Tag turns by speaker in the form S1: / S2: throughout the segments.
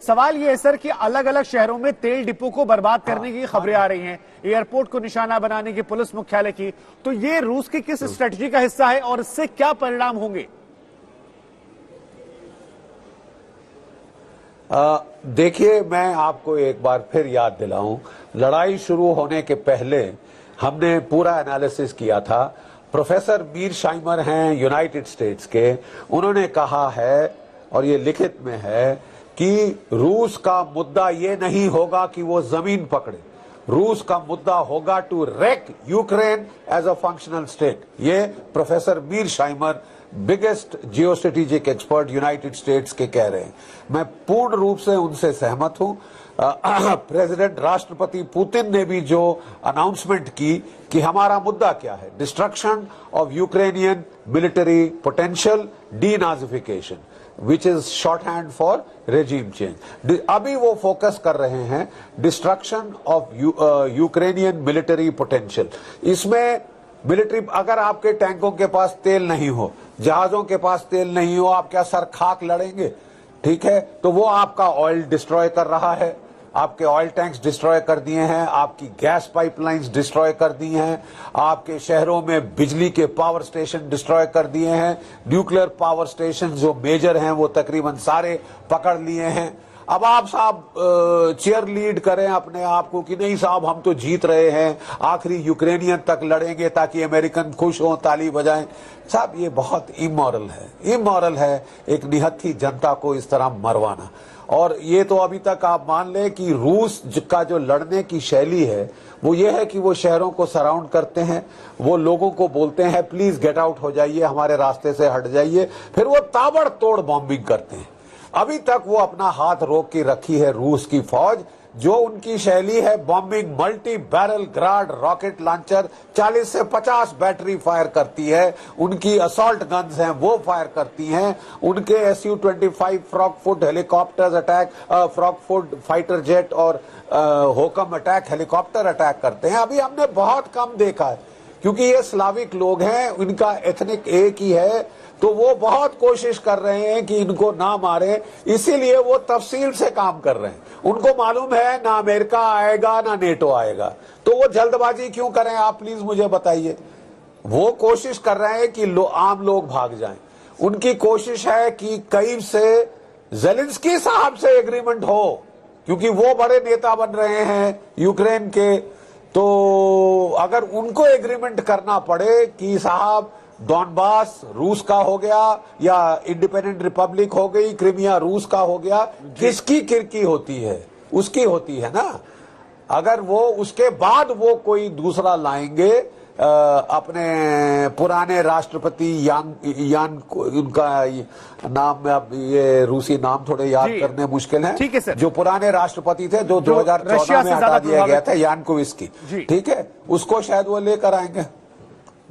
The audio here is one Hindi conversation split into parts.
S1: सवाल ये है सर कि अलग अलग शहरों में तेल डिपो को बर्बाद करने की खबरें आ रही हैं, एयरपोर्ट को निशाना बनाने की, पुलिस मुख्यालय की। तो ये रूस की किस स्ट्रेटजी का हिस्सा है और इससे क्या परिणाम होंगे?
S2: देखिए, मैं आपको एक बार फिर याद दिलाऊं, लड़ाई शुरू होने के पहले हमने पूरा एनालिसिस किया था। प्रोफेसर मीरशाइमर हैं यूनाइटेड स्टेट्स के, उन्होंने कहा है और ये लिखित में है कि रूस का मुद्दा ये नहीं होगा कि वो जमीन पकड़े, रूस का मुद्दा होगा to wreck Ukraine as a functional state. ये professor Mearsheimer, biggest geo strategic expert United States के कह रहे हैं। मैं पूर्ण रूप से उनसे सहमत हूं। प्रेसिडेंट राष्ट्रपति पुतिन ने भी जो अनाउंसमेंट की कि हमारा मुद्दा क्या है, destruction of Ukrainian military potential, denazification, which is short hand for regime change. अभी वो फोकस कर रहे हैं destruction of Ukrainian military potential. इसमें मिलिट्री, अगर आपके टैंकों के पास तेल नहीं हो, जहाजों के पास तेल नहीं हो, आप क्या सर खाक लड़ेंगे? ठीक है, तो वो आपका ऑयल डिस्ट्रॉय कर रहा है, आपके ऑयल टैंक्स डिस्ट्रॉय कर दिए हैं, आपकी गैस पाइपलाइंस डिस्ट्रॉय कर दी हैं, आपके शहरों में बिजली के पावर स्टेशन डिस्ट्रॉय कर दिए हैं, न्यूक्लियर पावर स्टेशन जो मेजर हैं वो तकरीबन सारे पकड़ लिए हैं। अब आप साहब चेयर लीड करें अपने आप को कि नहीं साहब हम तो जीत रहे हैं, आखिरी यूक्रेनियन तक लड़ेंगे ताकि अमेरिकन खुश हों, ताली बजाएं। साहब ये बहुत इमोरल है एक निहत्थी जनता को इस तरह मरवाना। और ये तो अभी तक आप मान लें कि रूस का जो लड़ने की शैली है वो ये है कि वो शहरों को सराउंड करते हैं, वो लोगों को बोलते हैं प्लीज गेट आउट हो जाइए, हमारे रास्ते से हट जाइए, फिर वो ताबड़तोड़ बॉम्बिंग करते हैं। अभी तक वो अपना हाथ रोक के रखी है रूस की फौज, जो उनकी शैली है bombing, multi barrel grad rocket launcher 40 से 50 बैटरी फायर करती है, उनकी असॉल्ट गन्स हैं वो फायर करती हैं, उनके Su-25 Frogfoot helicopters attack, Frogfoot fighter jet और होकम अटैक हेलीकॉप्टर अटैक करते हैं। अभी हमने बहुत कम देखा है क्योंकि ये स्लाविक लोग हैं, इनका एथनिक एक ही है, तो वो बहुत कोशिश कर रहे हैं कि इनको ना मारे, इसीलिए वो तफसील से काम कर रहे हैं। उनको मालूम है ना अमेरिका आएगा ना नेटो आएगा, तो वो जल्दबाजी क्यों करें आप प्लीज मुझे बताइए। वो कोशिश कर रहे हैं कि आम लोग भाग जाएं। उनकी कोशिश है कि करीब से ज़ेलेंस्की साहब से एग्रीमेंट हो, क्योंकि वो बड़े नेता बन रहे हैं यूक्रेन के, तो अगर उनको एग्रीमेंट करना पड़े कि साहब डॉनबास रूस का हो गया या इंडिपेंडेंट रिपब्लिक हो गई, क्रीमिया रूस का हो गया, किसकी किरकी होती है? उसकी होती है ना। अगर वो उसके बाद वो कोई दूसरा लाएंगे, अपने पुराने राष्ट्रपति यान उनका नाम में अब ये रूसी नाम थोड़े याद करने मुश्किल है,
S1: ठीक है सर,
S2: जो पुराने राष्ट्रपति थे जो 2014 में हटा दिया गया था, यानकोविस्की, ठीक है, उसको शायद वो लेकर आएंगे।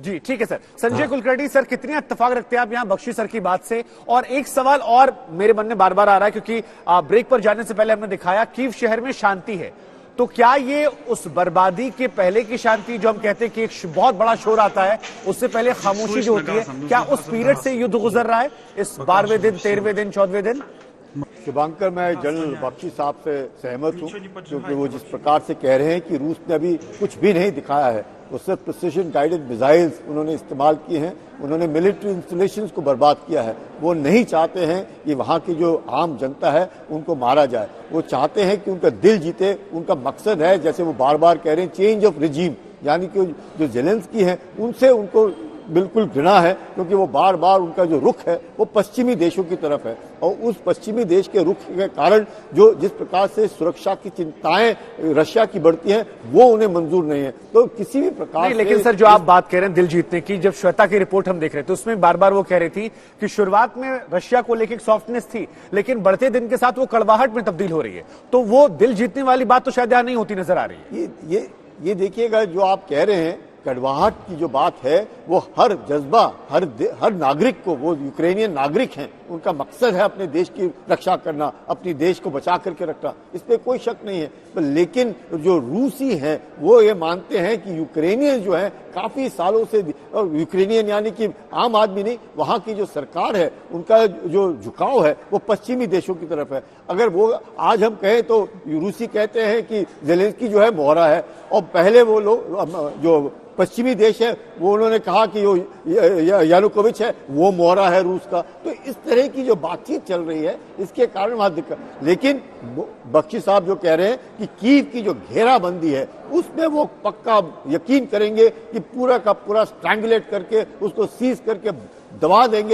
S1: जी ठीक है सर। संजय कुलकर्णी सर, कितनी इत्तेफाक रखते हैं आप यहाँ बख्शी सर की बात से? और एक सवाल और मेरे मन में बार बार आ रहा है, क्योंकि ब्रेक पर जाने से पहले हमने दिखाया कीव शहर में शांति है, तो क्या ये उस बर्बादी के पहले की शांति जो हम कहते हैं कि एक बहुत बड़ा शोर आता है, उससे पहले खामोशी जो होती है, क्या उस पीरियड से युद्ध गुजर रहा है इस 12वें दिन, 13वें दिन, 14वें दिन?
S3: शुभांकर, मैं जनरल बख्शी साहब से सहमत हूं, क्योंकि वो जिस प्रकार से कह रहे हैं कि रूस ने अभी कुछ भी नहीं दिखाया है, वो सिर्फ प्रिसिशन गाइडेड मिसाइल्स उन्होंने इस्तेमाल किए हैं, उन्होंने मिलिट्री इंस्टॉलेशंस को बर्बाद किया है। वो नहीं चाहते हैं कि वहां की जो आम जनता है उनको मारा जाए, वो चाहते हैं कि उनका दिल जीते। उनका मकसद है, जैसे वो बार बार कह रहे हैं, चेंज ऑफ रिजीम, यानी कि जो ज़ेलेंस्की है उनसे उनको बिल्कुल घृणा है, क्योंकि वो बार बार उनका जो रुख है वो पश्चिमी देशों की तरफ है, और उस पश्चिमी देश के रुख के कारण जो जिस प्रकार से सुरक्षा की चिंताएं रशिया की बढ़ती हैं वो उन्हें मंजूर नहीं है। तो किसी भी प्रकार
S1: नहीं, लेकिन सर जो आप बात कह रहे हैं दिल जीतने की, जब श्वेता की रिपोर्ट हम देख रहे थे उसमें बार बार वो कह रही थी कि शुरुआत में रशिया को लेकर सॉफ्टनेस थी, लेकिन बढ़ते दिन के साथ वो कड़वाहट में तब्दील हो रही है, तो वो दिल जीतने वाली बात तो शायद यहाँ नहीं होती नजर आ रही है।
S3: ये देखिएगा, जो आप कह रहे हैं कड़वाहट की जो बात है, वो हर जज्बा, हर नागरिक को, वो यूक्रेनियन नागरिक हैं उनका मकसद है अपने देश की रक्षा करना, अपनी देश को बचा करके रखना, इस पे कोई शक नहीं है। लेकिन जो रूसी हैं वो ये मानते हैं कि यूक्रेनियन जो है काफी सालों से, और यूक्रेनियन यानी कि आम आदमी नहीं, वहां की जो सरकार है उनका जो झुकाव है वो पश्चिमी देशों की तरफ है। अगर वो आज हम कहें तो रूसी कहते हैं कि ज़ेलेंस्की जो है मोहरा है, और पहले वो लोग जो पश्चिमी देश है वो उन्होंने कहा कि वो यानुकोविच है वो मोहरा है रूस का। तो इस तरह की जो बातचीत चल रही है इसके कारण वहां दिक्कत। लेकिन बख्शी साहब जो कह रहे हैं कि कीव की जो घेराबंदी है उसमें वो पक्का यकीन करेंगे कि पूरा का पूरा स्ट्रैंगुलेट करके उसको सीज करके दबा देंगे।